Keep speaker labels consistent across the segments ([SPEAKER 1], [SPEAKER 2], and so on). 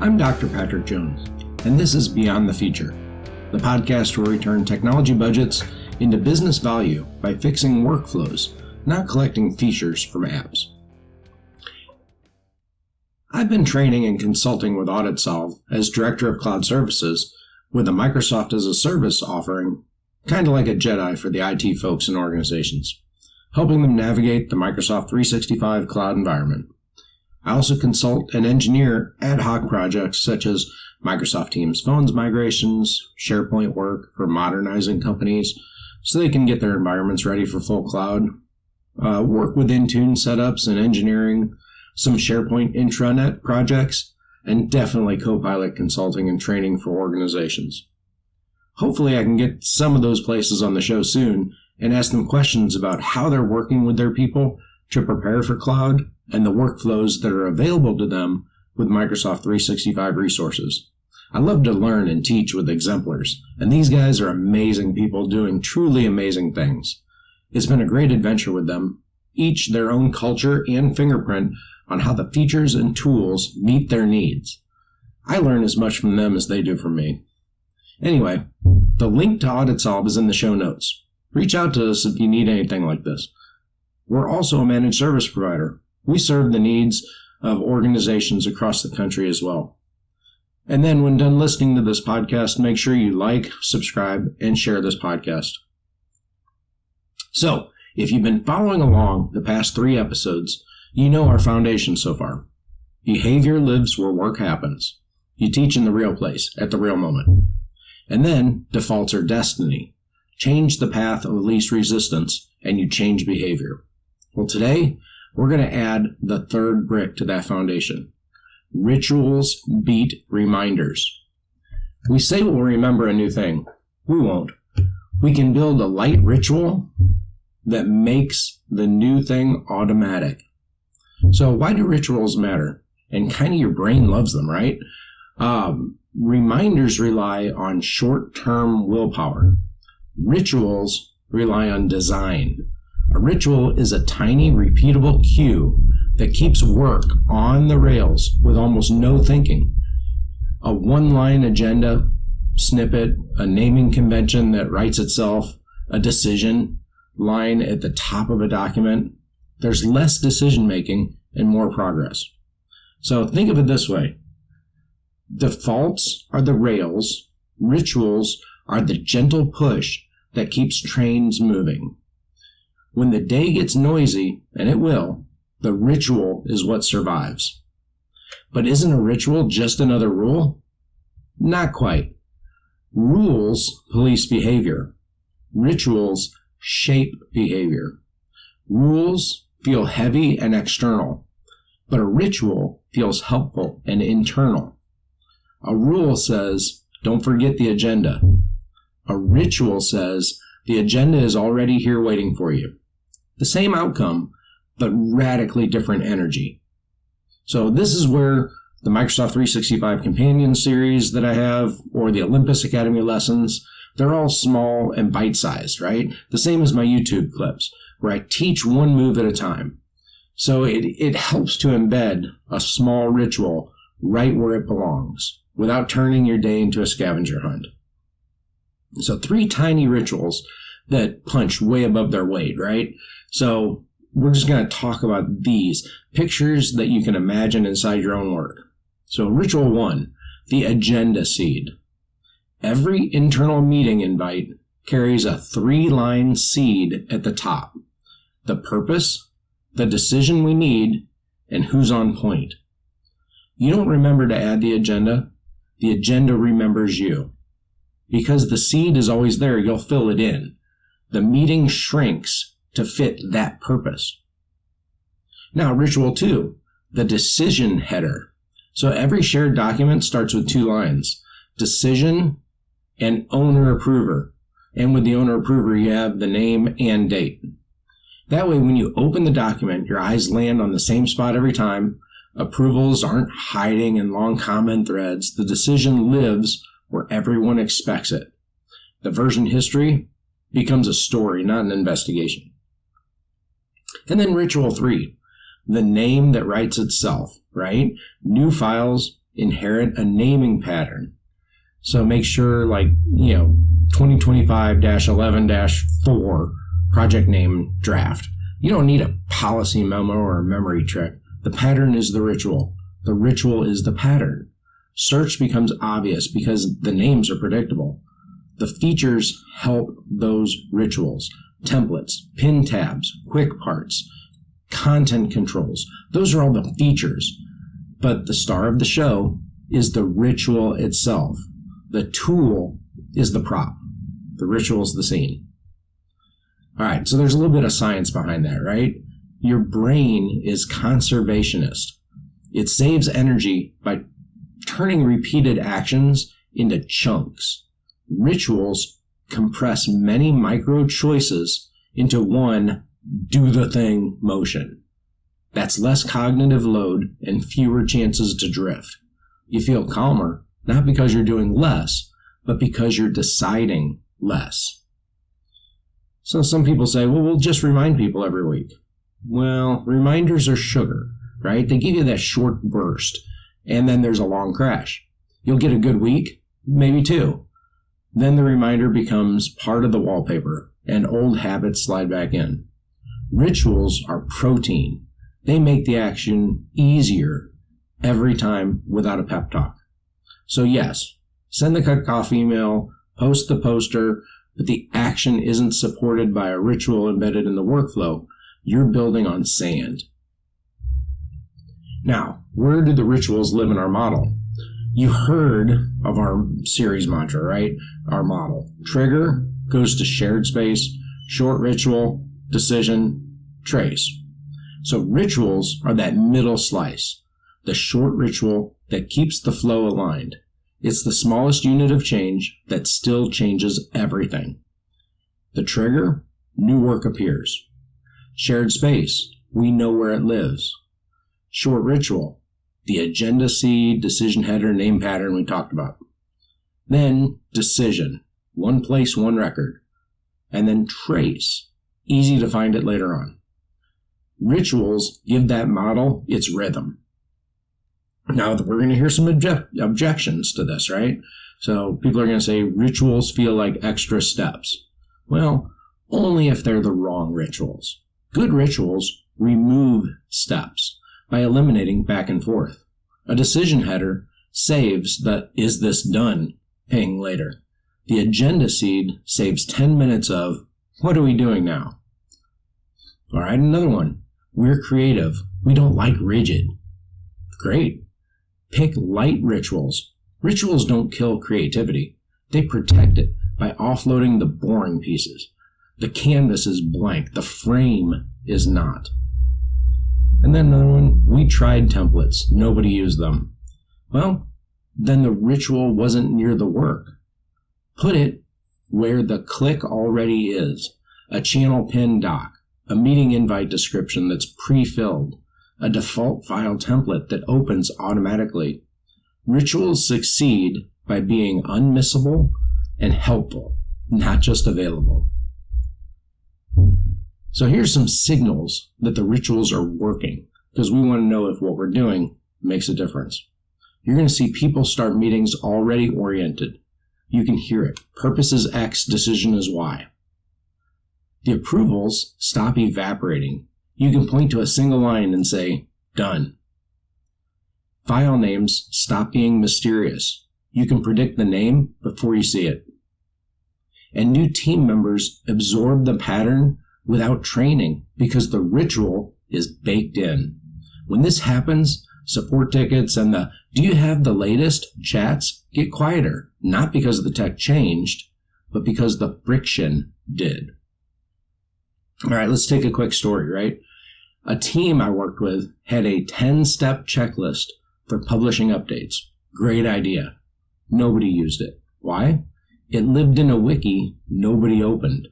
[SPEAKER 1] I'm Dr. Patrick Jones, and this is Beyond the Feature, the podcast where we turn technology budgets into business value by fixing workflows, not collecting features from apps. I've been training and consulting with AuditSolve as Director of Cloud Services with a Microsoft as a Service offering, kind of like a Jedi for the IT folks in organizations, helping them navigate the Microsoft 365 cloud environment. I also consult and engineer ad hoc projects such as Microsoft Teams phones migrations, SharePoint work for modernizing companies so they can get their environments ready for full cloud, work with Intune setups and engineering, some SharePoint intranet projects, and definitely Copilot consulting and training for organizations. Hopefully I can get some of those places on the show soon and ask them questions about how they're working with their people to prepare for cloud and the workflows that are available to them with Microsoft 365 resources. I love to learn and teach with exemplars, and these guys are amazing people doing truly amazing things. It's been a great adventure with them, each their own culture and fingerprint on how the features and tools meet their needs. I learn as much from them as they do from me. Anyway, the link to AuditSolve is in the show notes. Reach out to us if you need anything like this. We're also a managed service provider. We serve the needs of organizations across the country as well. And then when done listening to this podcast, make sure you like, subscribe, and share this podcast. So, if you've been following along the past 3 episodes, you know our foundation so far. Behavior lives where work happens. You teach in the real place, at the real moment. And then, defaults are destiny. Change the path of least resistance, and you change behavior. Well, today, we're going to add the third brick to that foundation. Rituals beat reminders. We say we'll remember a new thing. We won't. We can build a light ritual that makes the new thing automatic. So why do rituals matter? And kind of your brain loves them, right? Reminders rely on short-term willpower. Rituals rely on design. A ritual is a tiny, repeatable cue that keeps work on the rails with almost no thinking. A one-line agenda snippet, a naming convention that writes itself, a decision line at the top of a document. There's less decision-making and more progress. So think of it this way. Defaults are the rails. Rituals are the gentle push that keeps trains moving. When the day gets noisy, and it will, the ritual is what survives. But isn't a ritual just another rule? Not quite. Rules police behavior. Rituals shape behavior. Rules feel heavy and external, but a ritual feels helpful and internal. A rule says, don't forget the agenda. A ritual says, the agenda is already here waiting for you. The same outcome, but radically different energy. So this is where the Microsoft 365 Companion series that I have, or the Olympus Academy lessons, they're all small and bite-sized, right? The same as my YouTube clips, where I teach one move at a time. So it helps to embed a small ritual right where it belongs, without turning your day into a scavenger hunt. So 3 tiny rituals that punch way above their weight, right? So we're just going to talk about these pictures that you can imagine inside your own work. So ritual 1, the agenda seed. Every internal meeting invite carries a 3-line seed at the top. The purpose, the decision we need, and who's on point. You don't remember to add the agenda remembers you. Because the seed is always there, you'll fill it in. The meeting shrinks to fit that purpose. Now, ritual 2, the decision header. So every shared document starts with 2 lines, decision and owner approver. And with the owner approver, you have the name and date. That way, when you open the document, your eyes land on the same spot every time. Approvals aren't hiding in long comment threads. The decision lives where everyone expects it. The version history becomes a story, not an investigation. And then ritual 3, the name that writes itself, right? New files inherit a naming pattern. So make sure, 2025-11-4 project name draft. You don't need a policy memo or a memory trick. The pattern is the ritual. The ritual is the pattern. Search becomes obvious because the names are predictable. The features help those rituals. Templates, pin tabs, quick parts, content controls. Those are all the features. But the star of the show is the ritual itself. The tool is the prop. The ritual is the scene. All right, so there's a little bit of science behind that, right? Your brain is conservationist. It saves energy by turning repeated actions into chunks. Rituals compress many micro choices into one do the thing motion. That's less cognitive load and fewer chances to drift. You feel calmer, not because you're doing less, but because you're deciding less. So some people say, well, we'll just remind people every week. Well, reminders are sugar, right? They give you that short burst, and then there's a long crash. You'll get a good week, maybe two. Then the reminder becomes part of the wallpaper, and old habits slide back in. Rituals are protein. They make the action easier every time without a pep talk. So yes, send the cut coffee email, post the poster, but the action isn't supported by a ritual embedded in the workflow. You're building on sand. Now, where do the rituals live in our model? You heard of our series mantra, right? Our model. Trigger goes to shared space, short ritual, decision, trace. So rituals are that middle slice, the short ritual that keeps the flow aligned. It's the smallest unit of change that still changes everything. The trigger, new work appears. Shared space, we know where it lives. Short ritual, the agenda seed, decision header, name pattern we talked about. Then decision, one place, one record. And then trace, easy to find it later on. Rituals give that model its rhythm. Now, we're going to hear some objections to this, right? So people are going to say rituals feel like extra steps. Well, only if they're the wrong rituals. Good rituals remove steps by eliminating back and forth. A decision header saves the "is this done" ping later. The agenda seed saves 10 minutes of "what are we doing now?" All right, another one. We're creative. We don't like rigid. Great. Pick light rituals. Rituals don't kill creativity. They protect it by offloading the boring pieces. The canvas is blank. The frame is not. And then another one, we tried templates. Nobody used them. Well, then the ritual wasn't near the work. Put it where the click already is. A channel pin doc, a meeting invite description that's pre-filled, a default file template that opens automatically. Rituals succeed by being unmissable and helpful, not just available. So here's some signals that the rituals are working, because we want to know if what we're doing makes a difference. You're going to see people start meetings already oriented. You can hear it. Purpose is X, decision is Y. The approvals stop evaporating. You can point to a single line and say, done. File names stop being mysterious. You can predict the name before you see it. And new team members absorb the pattern without training because the ritual is baked in. When this happens, support tickets and the "do you have the latest" chats get quieter, not because the tech changed, but because the friction did. All right, let's take a quick story, right? A team I worked with had a 10-step checklist for publishing updates. Great idea. Nobody used it. Why? It lived in a wiki nobody opened.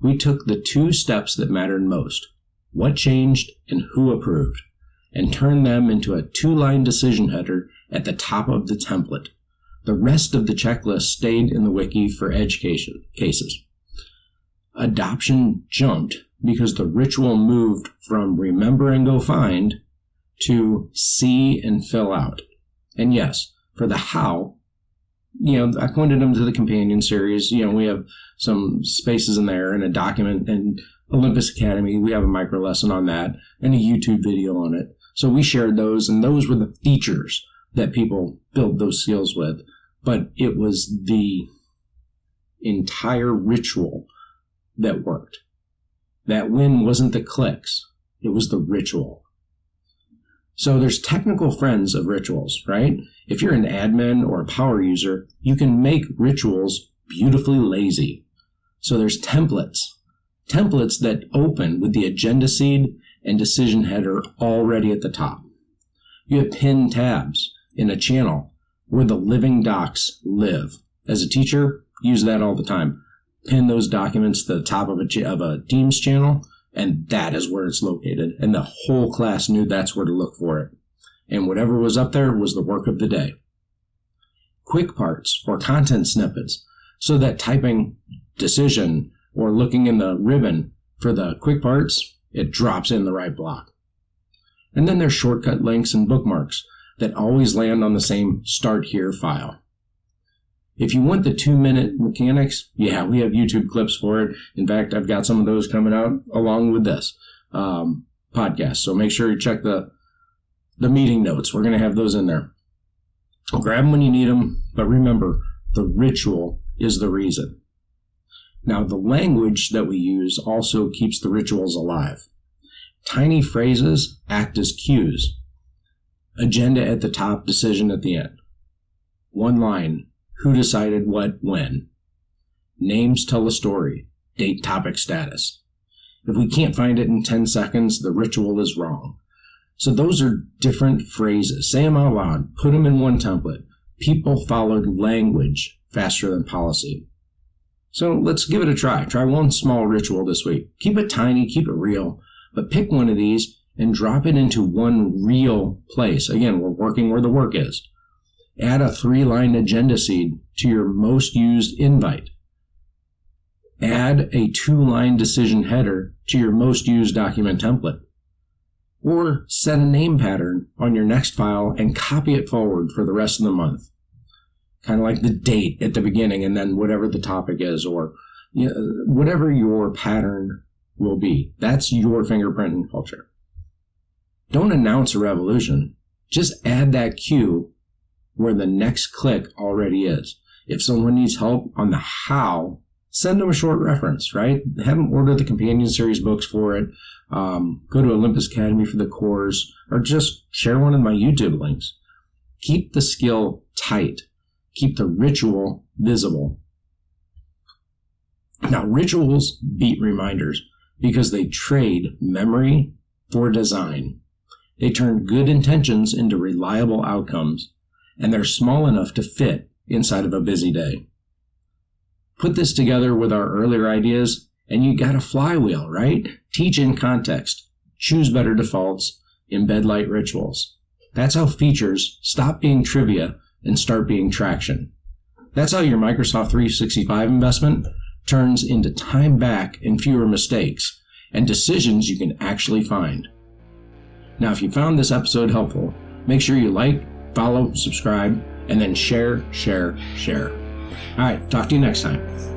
[SPEAKER 1] We took the 2 steps that mattered most, what changed and who approved, and turned them into a 2-line decision header at the top of the template. The rest of the checklist stayed in the wiki for edge cases. Adoption jumped because the ritual moved from remember and go find to see and fill out. And yes, for the how, I pointed them to the companion series. We have some spaces in there and a document, and Olympus Academy, we have a micro lesson on that and a YouTube video on it. So we shared those, and those were the features that people build those skills with. But it was the entire ritual that worked. That win wasn't the clicks, it was the ritual. So there's technical friends of rituals, right? If you're an admin or a power user, you can make rituals beautifully lazy. So there's templates that open with the agenda seed and decision header already at the top. You have pinned tabs in a channel where the living docs live. As a teacher, use that all the time. Pin those documents to the top of a Teams channel, and that is where it's located. And the whole class knew that's where to look for it. And whatever was up there was the work of the day. Quick parts or content snippets, so that typing decision or looking in the ribbon for the quick parts, it drops in the right block. And then there's shortcut links and bookmarks that always land on the same Start Here file. If you want the 2-minute mechanics, we have YouTube clips for it. In fact, I've got some of those coming out along with this podcast. So make sure you check the meeting notes. We're going to have those in there. Grab them when you need them, but remember, the ritual is the reason. Now, the language that we use also keeps the rituals alive. Tiny phrases act as cues. Agenda at the top, decision at the end. One line, who decided what, when. Names tell a story, date, topic, status. If we can't find it in 10 seconds, the ritual is wrong. So those are different phrases. Say them out loud, put them in one template. People followed language faster than policy. So let's give it a try. Try one small ritual this week. Keep it tiny, keep it real, but pick one of these and drop it into one real place. Again, we're working where the work is. Add a 3-line agenda seed to your most used invite. Add a 2-line decision header to your most used document template. Or set a name pattern on your next file and copy it forward for the rest of the month. Kind of like the date at the beginning and then whatever the topic is, or whatever your pattern will be. That's your fingerprint in culture. Don't announce a revolution. Just add that cue where the next click already is. If someone needs help on the how, send them a short reference, right? Have them order the companion series books for it. Go to Olympus Academy for the course, or just share one of my YouTube links. Keep the skill tight. Keep the ritual visible. Now, rituals beat reminders because they trade memory for design. They turn good intentions into reliable outcomes, and they're small enough to fit inside of a busy day. Put this together with our earlier ideas, and you got a flywheel, right? Teach in context, choose better defaults, embed light rituals. That's how features stop being trivia and start being traction. That's how your Microsoft 365 investment turns into time back and fewer mistakes, and decisions you can actually find. Now, if you found this episode helpful, make sure you like, follow, subscribe, and then share. All right, talk to you next time.